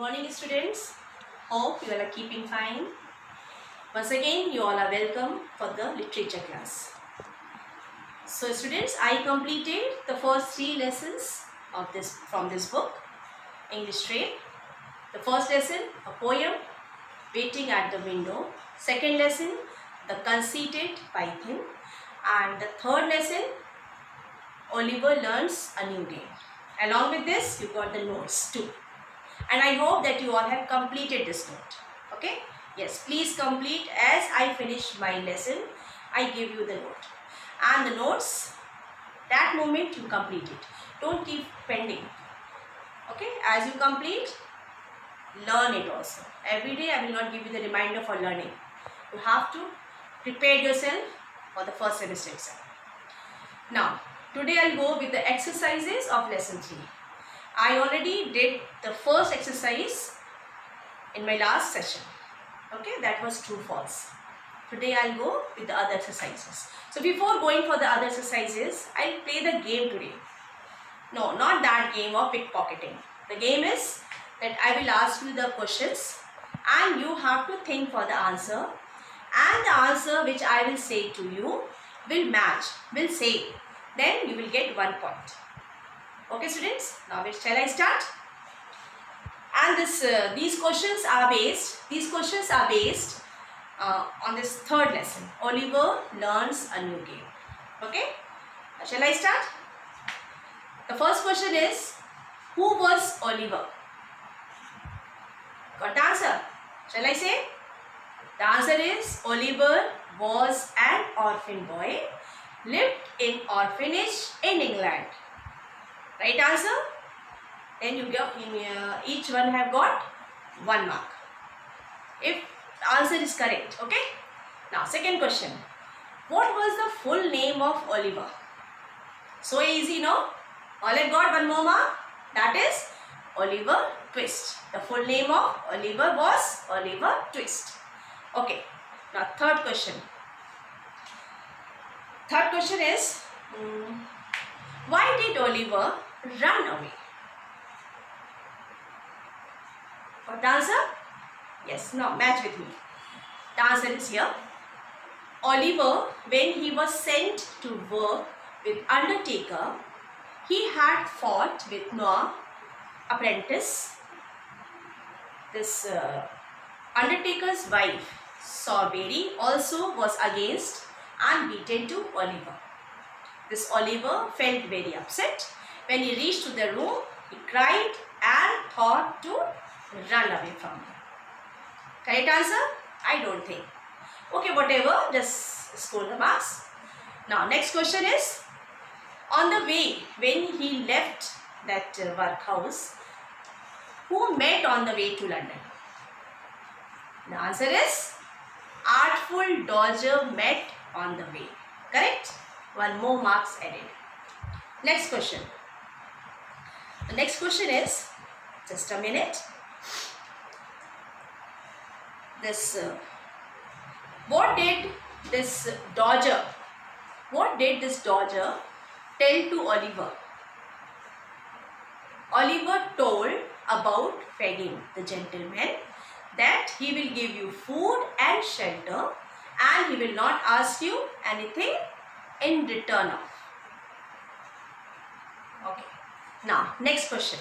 morning, students. Hope you all are keeping fine. Once again, you all are welcome for the literature class. So, students, I completed the first 3 lessons of this book, English Trade. The first lesson, a poem, Waiting at the Window. Second lesson, The Conceited Python. And the third lesson, Oliver Learns a New Game. Along with this, you got the notes too. And I hope that you all have completed this note. Okay? Yes, please complete. As I finish my lesson, I give you the note. And the notes, that moment you complete it. Don't keep pending. Okay? As you complete, learn it also. Every day I will not give you the reminder for learning. You have to prepare yourself for the first semester exam. Now, today I'll go with the exercises of lesson 3. I already did the first exercise in my last session. Okay, that was true false. Today I'll go with the other exercises. So before going for the other exercises, I'll play the game today. No, not that game of pickpocketing. The game is that I will ask you the questions and you have to think for the answer, and the answer which I will say to you will match, will say. Then you will get 1 point. Okay, students, now shall I start? And these questions are based on this third lesson, Oliver Learns a New Game. Okay, shall I start? The first question is, who was Oliver? Got the answer? Shall I say? The answer is, Oliver was an orphan boy, lived in orphanage in England. Right answer? Then you get each one have got 1 mark. If the answer is correct, okay? Now second question. What was the full name of Oliver? So easy, no? All I got 1 more mark. That is Oliver Twist. The full name of Oliver was Oliver Twist. Okay. Now third question. Third question is, why did Oliver run away? Got the answer? Yes, now match with me. The answer is here. Oliver, when he was sent to work with Undertaker, he had fought with Noah, apprentice. This Undertaker's wife, Sawberry, also was against and beaten to Oliver. This Oliver felt very upset. When he reached to the room, he cried and thought to run away from her. Correct answer? I don't think. Okay, whatever, just score the marks. Now, next question is, on the way, when he left that workhouse, who met on the way to London? The answer is, Artful Dodger met on the way. Correct? 1 more marks added. Next question. The next question is, just a minute. What did this Dodger tell to Oliver? Oliver told about Fagin, the gentleman, that he will give you food and shelter and he will not ask you anything in return of. Okay. Now, next question.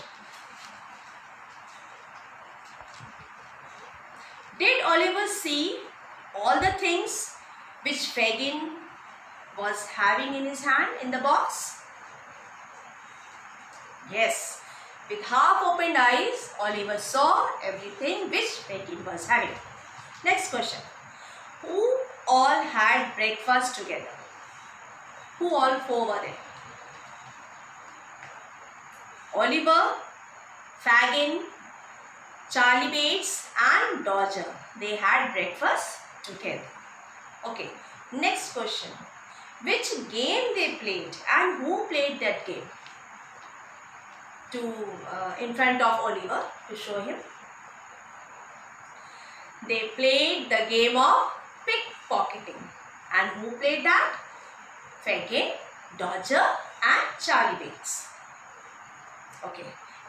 Did Oliver see all the things which Fagin was having in his hand in the box? Yes. With half-opened eyes, Oliver saw everything which Fagin was having. Next question. Who all had breakfast together? Who all 4 were there? Oliver, Fagin, Charlie Bates and Dodger. They had breakfast together. Okay. Next question. Which game they played and who played that game? In front of Oliver to show him. They played the game of pickpocketing. And who played that? Fagin, Dodger and Charlie Bates. Okay.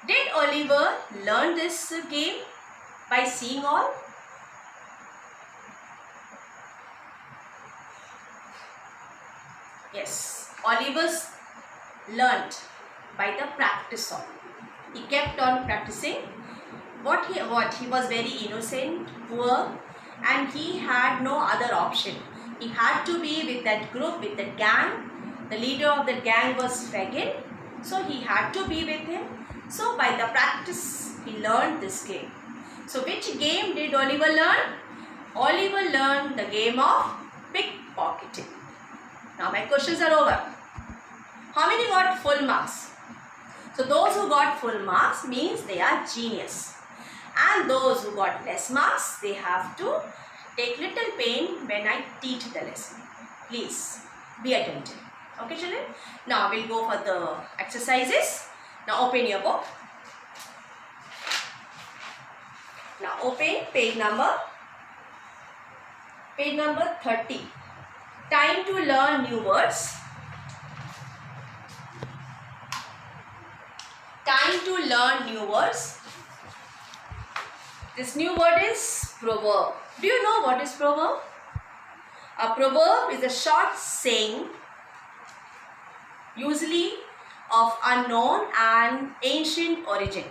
Did Oliver learn this game by seeing all? Yes, Oliver learned by the practice of. He kept on practicing. What he was very innocent, poor, and he had no other option. He had to be with that group, with that gang. The leader of the gang was Fagin, so he had to be with him. So by the practice, he learned this game. So which game did Oliver learn? Oliver learned the game of pickpocketing. Now my questions are over. How many got full marks? So those who got full marks means they are genius. And those who got less marks, they have to take little pain when I teach the lesson. Please be attentive. Okay children? Now we'll go for the exercises. Now open your book. Now open page number 30. Time to learn new words. Time to learn new words. This new word is proverb. Do you know what is proverb? A proverb is a short saying, usually of unknown and ancient origin,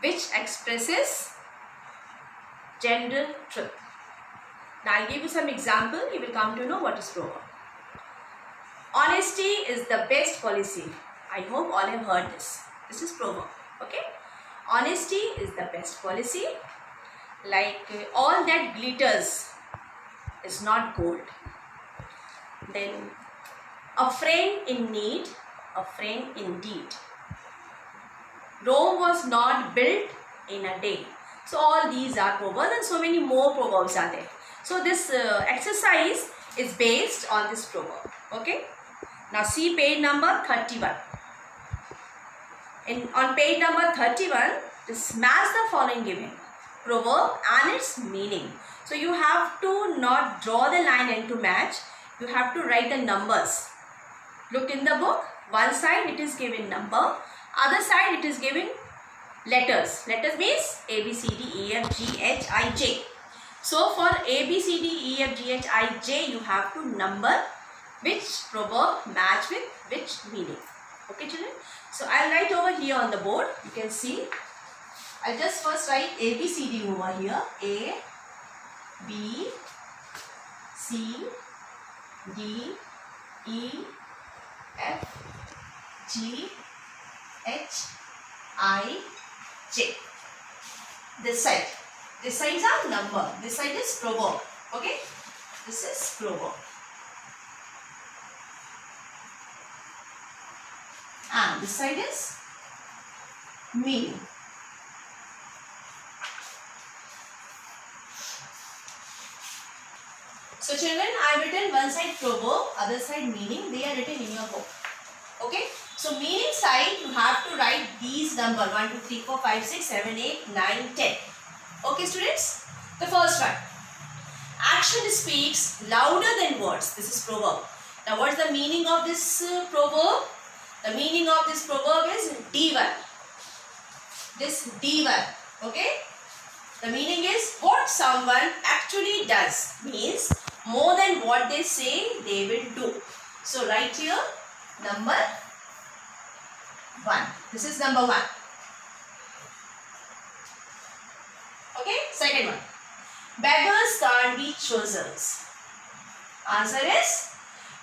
which expresses general truth. Now I'll give you some example. You will come to know what is proverb. Honesty is the best policy. I hope all have heard this. This is proverb. Okay? Honesty is the best policy. Like all that glitters is not gold. Then a friend in need, a friend indeed. Rome was not built in a day. So all these are proverbs and so many more proverbs are there. So this exercise is based on this proverb. Okay? Now see page number 31. On page number 31, just match the following given proverb and its meaning. So you have to not draw the line and to match. You have to write the numbers. Look in the book. One side it is given number. Other side it is given letters. Letters means A, B, C, D, E, F, G, H, I, J. So for A, B, C, D, E, F, G, H, I, J, you have to number which proverb match with which meaning. Okay children? So I'll write over here on the board. You can see. I'll just first write A, B, C, D over here. A, B, C, D, E, F, G, H, I, J. This side. This side is our number. This side is proverb. Okay? This is proverb. And this side is meaning. So children, I have written one side proverb, other side meaning. They are written in your book. Okay? So meaning side, you have to write these numbers 1, 2, 3, 4, 5, 6, 7, 8, 9, 10. Okay students? The first one. Action speaks louder than words. This is proverb. Now what is the meaning of this proverb? The meaning of this proverb is D1. This D1. Okay? The meaning is what someone actually does. Means more than what they say they will do. So write here number 1. This is number 1. Okay? Second one. Beggars can't be choosers. Answer is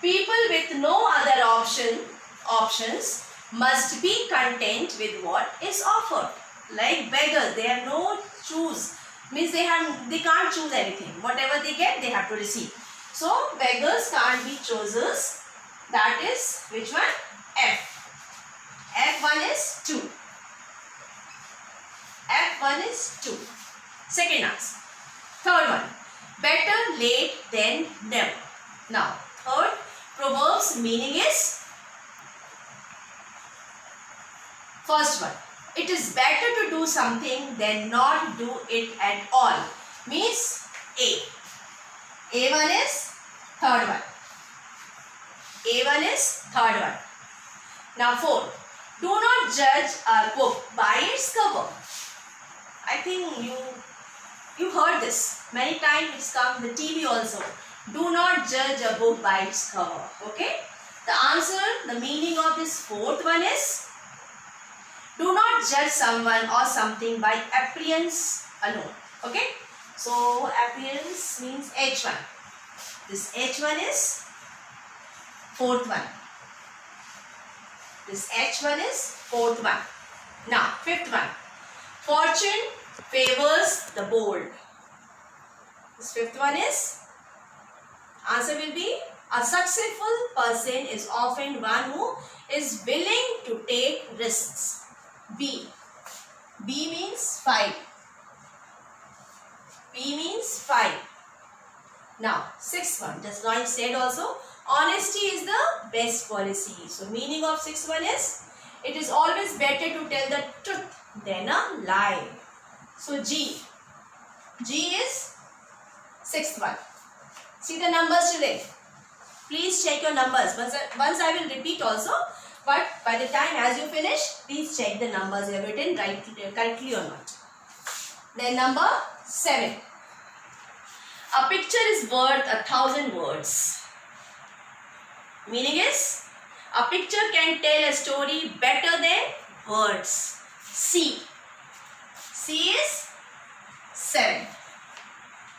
people with no other options must be content with what is offered. Like beggars, they have no choose. Means they can't choose anything. Whatever they get, they have to receive. So beggars can't be choosers. That is which one? F. F1 is 2. F1 is 2. Second answer. Third one. Better late than never. Now, third proverb's meaning is first one. It is better to do something than not do it at all. Means A. A1 is third one. A1 is third one. Now 4. Do not judge a book by its cover. I think you heard this many times. It's come in the TV also. Do not judge a book by its cover. Okay. The answer, the meaning of this fourth one is, do not judge someone or something by appearance alone. Okay. So appearance means H1. This H1 is fourth one. This H1 is fourth one. Now fifth one. Fortune favors the bold. This fifth one is, answer will be, a successful person is often one who is willing to take risks. B. B means 5. B means 5. Now, sixth one, just now I said also, honesty is the best policy. So, meaning of sixth one is, it is always better to tell the truth than a lie. So, G. G is sixth one. See the numbers today. Please check your numbers. Once I will repeat also. But by the time as you finish, please check the numbers you have written correctly or not. Then number 7. A picture is worth 1,000 words. Meaning is, a picture can tell a story better than words. C. C is 7.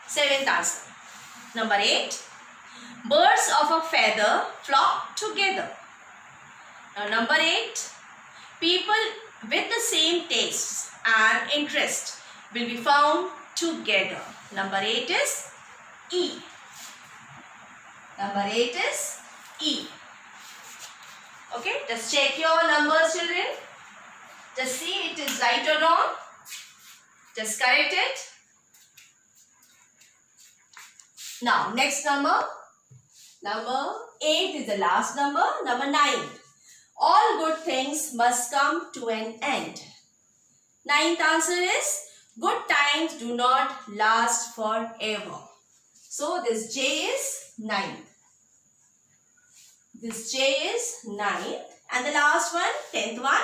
Seventh answer. Number 8. Birds of a feather flock together. Now number 8. People with the same tastes and interest will be found together. Number 8 is E. Number 8 is E. Okay, just check your numbers, children. Just see it is right or wrong. Just correct it. Now, next number. Number 8 is the last number. Number 9. All good things must come to an end. Ninth answer is, good times do not last forever. So, this J is 9th. This J is 9th. And the last one, 10th one.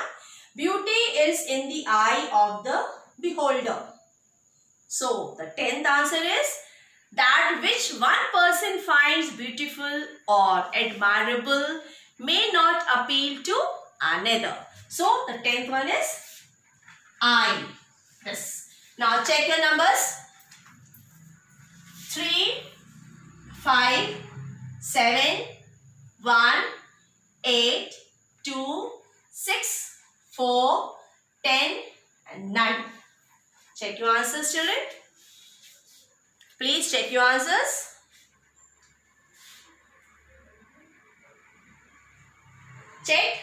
Beauty is in the eye of the beholder. So, the 10th answer is, that which one person finds beautiful or admirable may not appeal to another. So, the 10th one is I. This. Now, check your numbers. 3, 5, 7, 1, 8, 2, 6, 4, 10 and 9. Check your answers, children. Please check your answers. Check.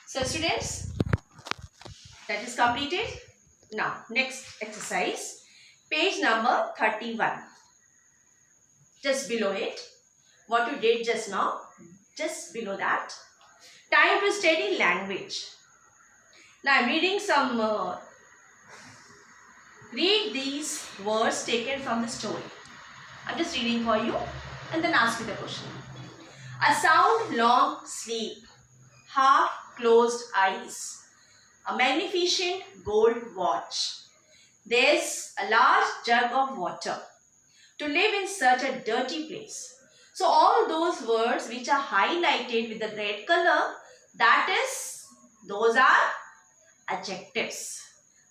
So students, that is completed. Now next exercise, page number 31. Just below it, what you did just now, just below that. Time to study language. Now I am reading some, read these words taken from the story. I am just reading for you and then ask you the question. A sound long sleep, half closed eyes, a magnificent gold watch. There's a large jug of water. To live in such a dirty place. So all those words which are highlighted with the red color, those are adjectives.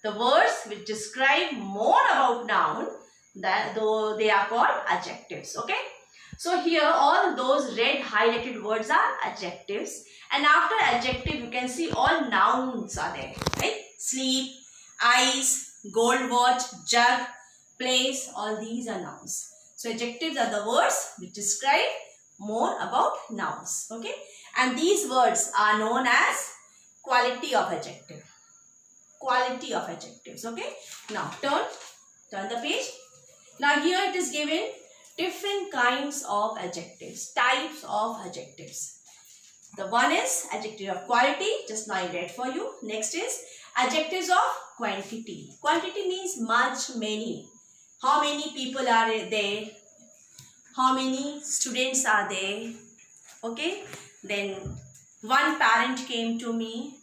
The words which describe more about noun, though they are called adjectives. Okay. So here all those red highlighted words are adjectives. And after adjective you can see all nouns are there. Right? Sleep, eyes, gold watch, jug, place, all these are nouns. So adjectives are the words which describe more about nouns. Okay. And these words are known as quality of adjective. Quality of adjectives. Okay. Now turn the page. Now here it is given different kinds of adjectives, types of adjectives. The one is adjective of quality, just now I read for you. Next is adjectives of quantity. Quantity means much, many. How many people are there? how many students are there? Okay, then one parent came to me,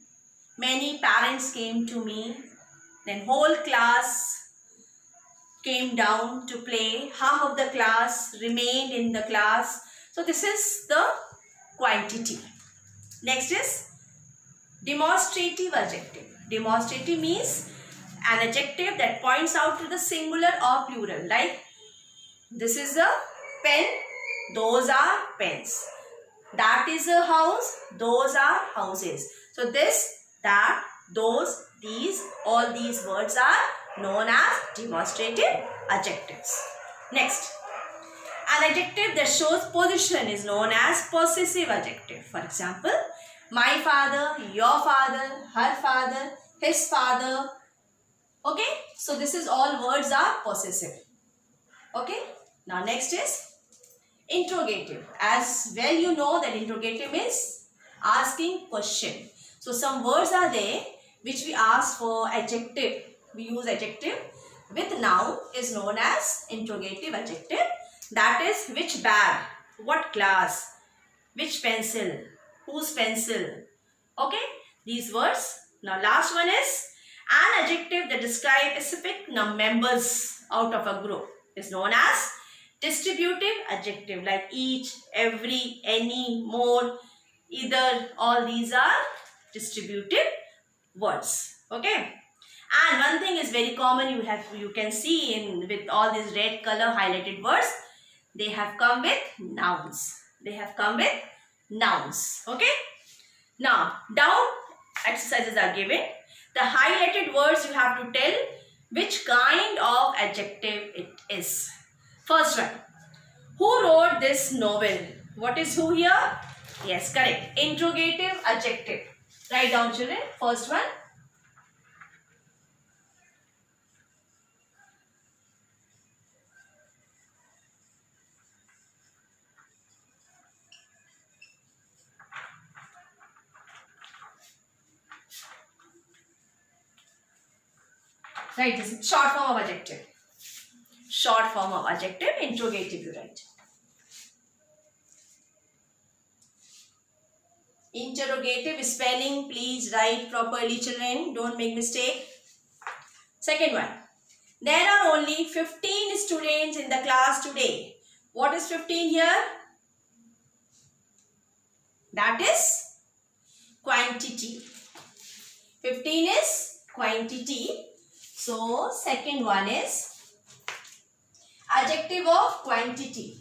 many parents came to me, then whole class came down to play, half of the class remained in the class. So this is the quantity. Next is demonstrative adjective. Demonstrative means an adjective that points out to the singular or plural. Like, this is a pen, those are pens. That is a house, those are houses. So this, that, those, these, all these words are known as demonstrative adjectives. Next, an adjective that shows position is known as possessive adjective. For example, my father, your father, her father, his father. Okay, so this is all words are possessive. Okay, now next is interrogative. As well you know that interrogative is asking question. So some words are there which we ask for adjective. We use adjective with noun is known as interrogative adjective. That is which bag, what class, which pencil, whose pencil. Okay, these words. Now last one is an adjective that describes specific members out of a group is known as distributive adjective, like each, every, any, more, either, all these are distributive words. Okay. And one thing is very common, you can see in with all these red color highlighted words, they have come with nouns. They have come with nouns. Okay. Now down exercises are given. The highlighted words you have to tell which kind of adjective it is. First one, who wrote this novel? What is who here? Yes, correct. Interrogative adjective. Write down, children. First one. Right, this is short form of adjective. Short form of adjective, interrogative you write. Interrogative spelling, please write properly, children. Don't make mistake. Second one. There are only 15 students in the class today. What is 15 here? That is quantity. 15 is quantity. So, second one is adjective of quantity.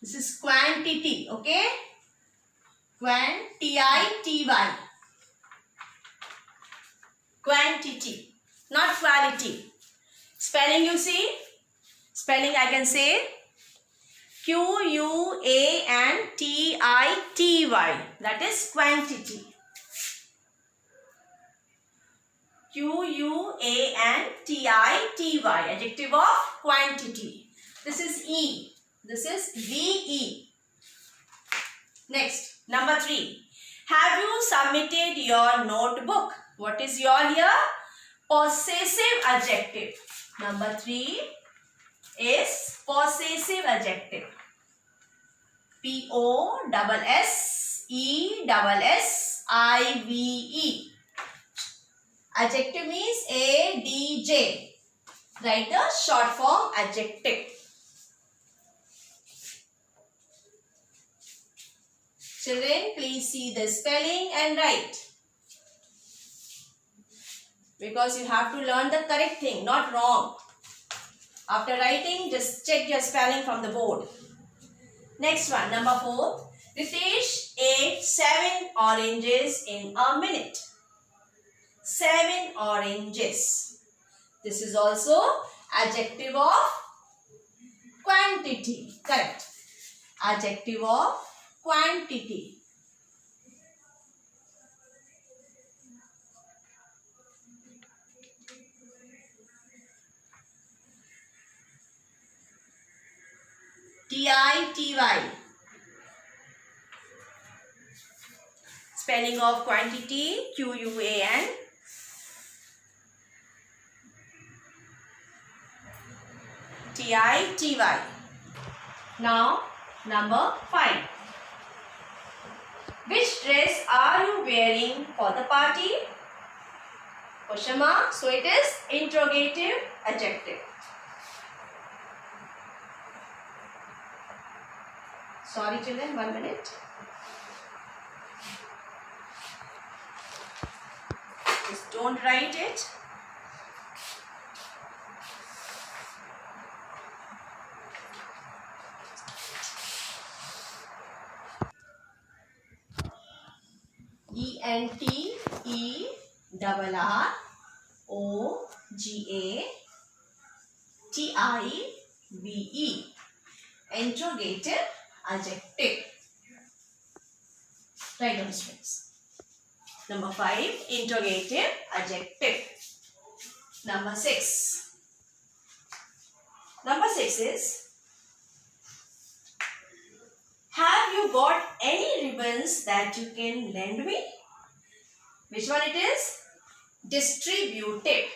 This is quantity, okay? Quantity. Quantity, not quality. Spelling you see? Spelling I can say Quantity. That is quantity. Quantity. Adjective of quantity. This is E. This is VE. Next, number 3. Have you submitted your notebook? What is your here? Possessive adjective. Number 3 is possessive adjective. Possessive. Adjective means ADJ. Write the short form adjective. Children, please see the spelling and write. Because you have to learn the correct thing, not wrong. After writing, just check your spelling from the board. Next one, number 4. Ritesh ate 7 oranges in a minute. 7 oranges. This is also adjective of quantity. Correct. Adjective of quantity. T-I-T-Y. Spelling of quantity, Q-U-A-N. T-I-T-Y. Now, number 5. Which dress are you wearing for the party? Question mark. So, it is interrogative adjective. Sorry children, 1 minute. Just don't write it. E-N-T-E-R-R-O-G-A-T-I-V-E. Interrogative adjective. Write down students. Number 5, interrogative adjective. Number 6. Number 6 is, have you got any ribbons that you can lend me? Which one it is? Distributive.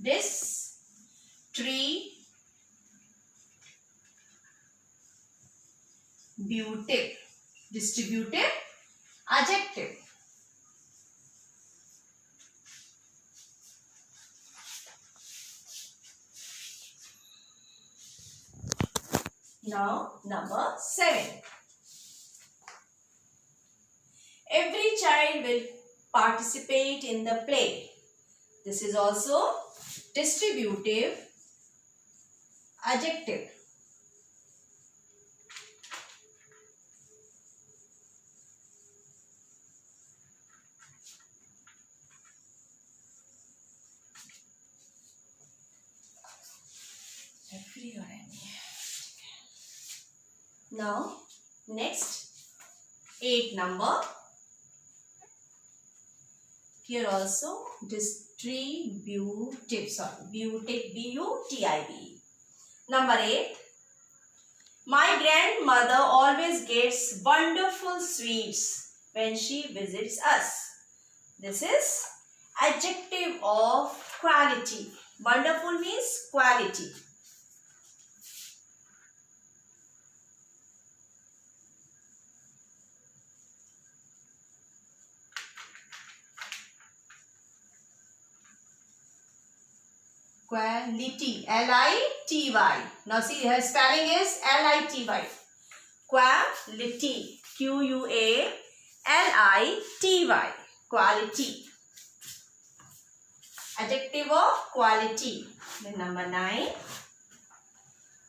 Distributive. Distributive adjective. Now, number 7. Every child will participate in the play. This is also distributive adjective. Every or any. Now, next 8 number. Here also distributive. Sorry, B-U-T-I-V. Number 8. My grandmother always gets wonderful sweets when she visits us. This is adjective of quality. Wonderful means quality. Quality, L-I-T-Y. Now see, her spelling is L-I-T-Y. Quality, Q-U-A-L-I-T-Y. Quality. Adjective of quality. Then number 9.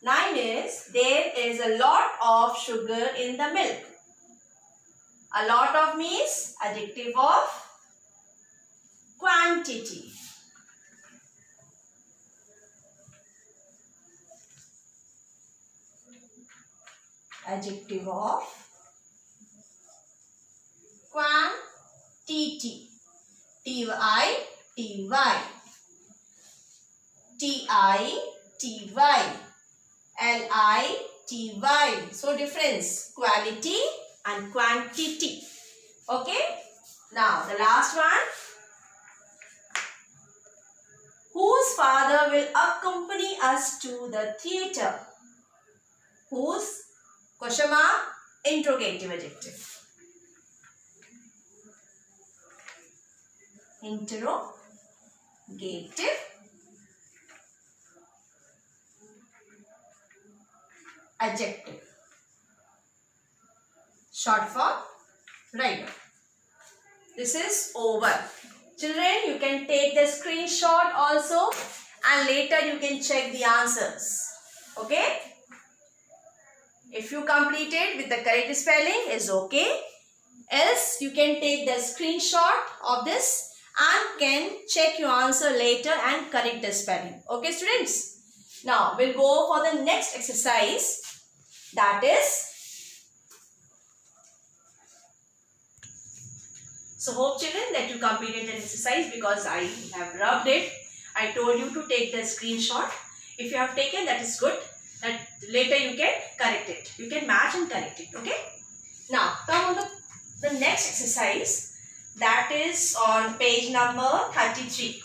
9 is, there is a lot of sugar in the milk. A lot of means adjective of quantity. Adjective of quantity. T-I-T-Y. T-I-T-Y. L-I-T-Y. So difference. Quality and quantity. Okay. Now the last one. Whose father will accompany us to the theatre? Whose? Question mark, interrogative adjective. Interrogative adjective. Short form, write. This is over. Children, you can take the screenshot also and later you can check the answers. Okay? If you completed with the correct spelling is okay. Else you can take the screenshot of this and can check your answer later and correct the spelling. Okay students? Now we'll go for the next exercise. That is. So hope children that you completed the exercise because I have rubbed it. I told you to take the screenshot. If you have taken, that is good. That later you can correct it. You can match and correct it. Okay. Now come on the next exercise, that is on page number 33.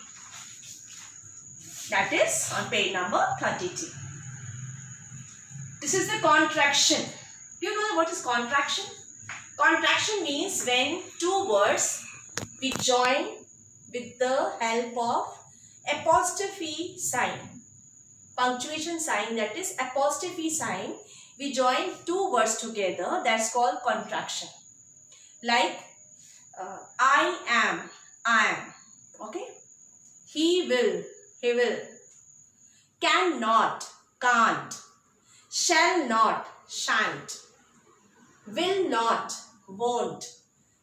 That is on page number 33. This is the contraction. Do you know what is contraction? Contraction means when two words we join with the help of apostrophe sign, punctuation sign, that is apostrophe sign. We join two words together, that's called contraction. Like I am, okay. He will, cannot, can't, shall not, shan't, will not, won't.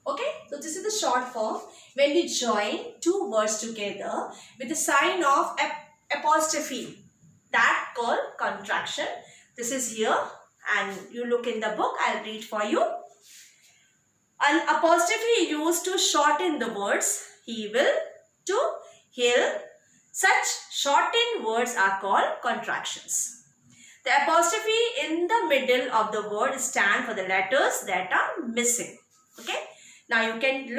Okay, so this is the short form when we join two words together with the sign of apostrophe, that called contraction. This is here, and you look in the book, I'll read for you. An apostrophe used to shorten the words he will to he'll. Such shortened words are called contractions. The apostrophe in the middle of the word stand for the letters that are missing. Okay. Now you can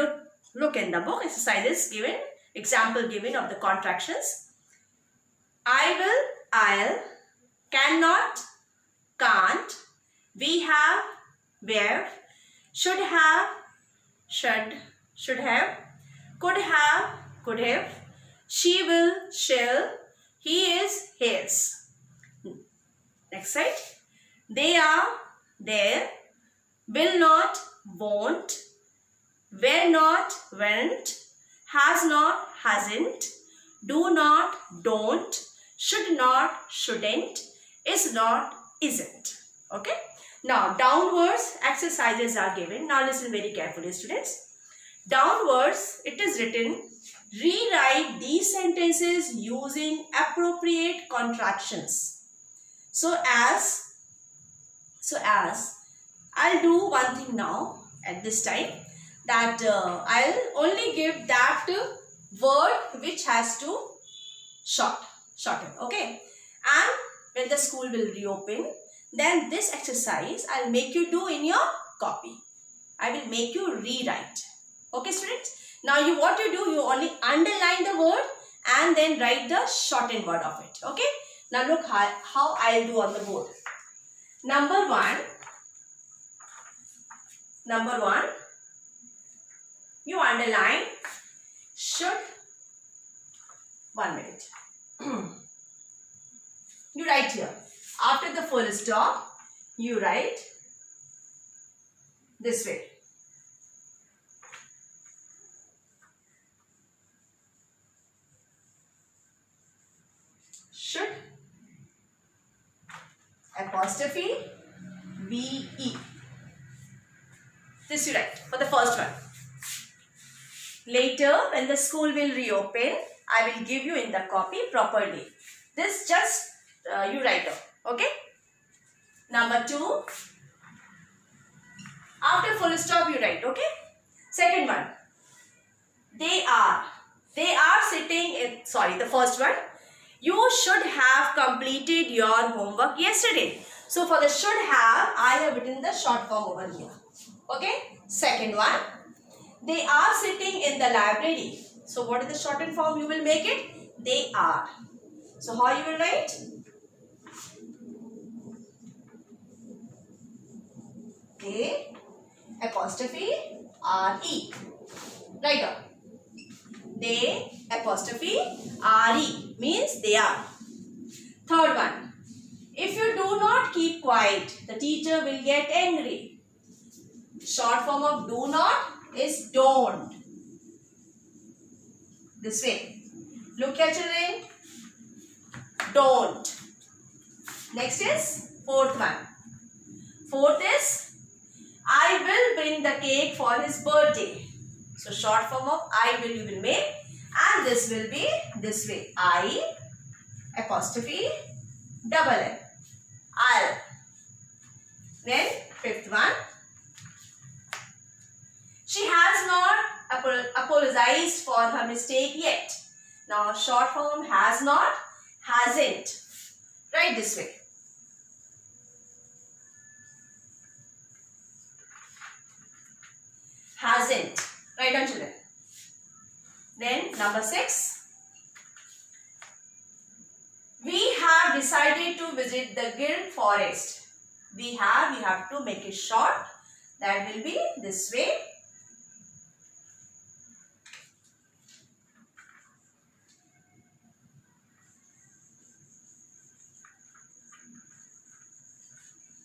look in the book, exercises given, example given of the contractions. I will, I'll, cannot, can't, we have, where, should have, should have, could have, she will, shall, he is, his. Next slide. They are, there, will not, won't, were not, weren't, has not, hasn't, do not, don't, should not, shouldn't, is not, isn't. Okay. Now downwards exercises are given. Now listen very carefully, students. Downwards it is written, rewrite these sentences using appropriate contractions. So as I'll do one thing now at this time, that I'll only give that word which has to shorten. Okay. And when the school will reopen, then this exercise I'll make you do in your copy. I will make you rewrite. Okay, students. Now what you do, you only underline the word and then write the shortened word of it. Okay. Now look how I'll do on the board. Number one, you underline should. 1 minute. You write here. After the full stop, you write this way. Should, apostrophe, VE. This you write for the first one. Later, when the school will reopen, I will give you in the copy properly. This just you write down. Okay. Number two. After full stop, you write. Okay. Second one. They are sitting in. Sorry, the first one. You should have completed your homework yesterday. So for the should have, I have written the short form over here. Okay. Second one. They are sitting in the library. So what is the shortened form you will make it? They are. So how you will write? They, apostrophe, R-E. Write down. They, apostrophe, R-E means they are. Third one. If you do not keep quiet, the teacher will get angry. Short form of do not is don't. This way. Look here, children. Don't. Next is fourth one. Fourth is I will bring the cake for his birthday. So short form of I will you will make, and this will be this way. I, apostrophe, double L. I'll. Then fifth one. She has not apologized for her mistake yet. Now short form has not, hasn't. Write this way. doesn't. Write down, children. Then number 6. We have decided to visit the Gir forest. We have to make it short. That will be this way.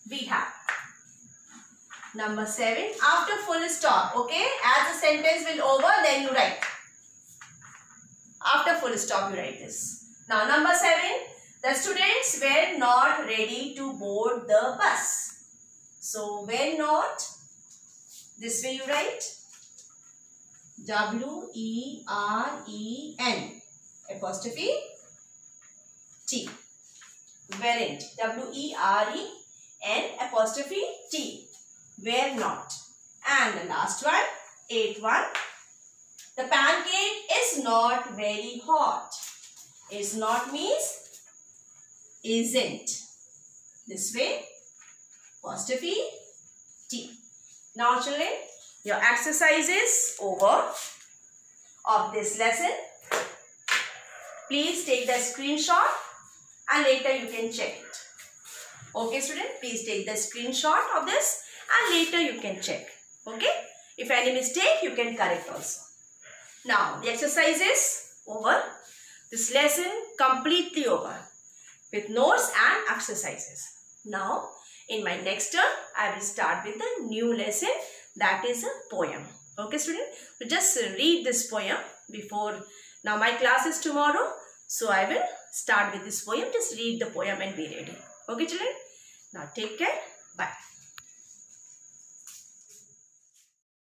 We have. Number 7. After full stop. Okay. As the sentence will over, then you write. After full stop, you write this. Now, number 7. The students were not ready to board the bus. So, were not. This way you write. W-E-R-E-N apostrophe T. Weren't. W-E-R-E-N apostrophe T. Were not. And the last one, 8th one. The pancake is not very hot. Is not means isn't. This way, apostrophe T. Now children, your exercise is over of this lesson. Please take the screenshot and later you can check it. Okay student, please take the screenshot of this and later you can check. Okay. If any mistake, you can correct also. Now, the exercise is over. This lesson completely over with notes and exercises. Now, in my next term, I will start with a new lesson, that is a poem. Okay, student? So, just read this poem before. Now, my class is tomorrow. So, I will start with this poem. Just read the poem and be ready. Okay, children? Now, take care. Bye.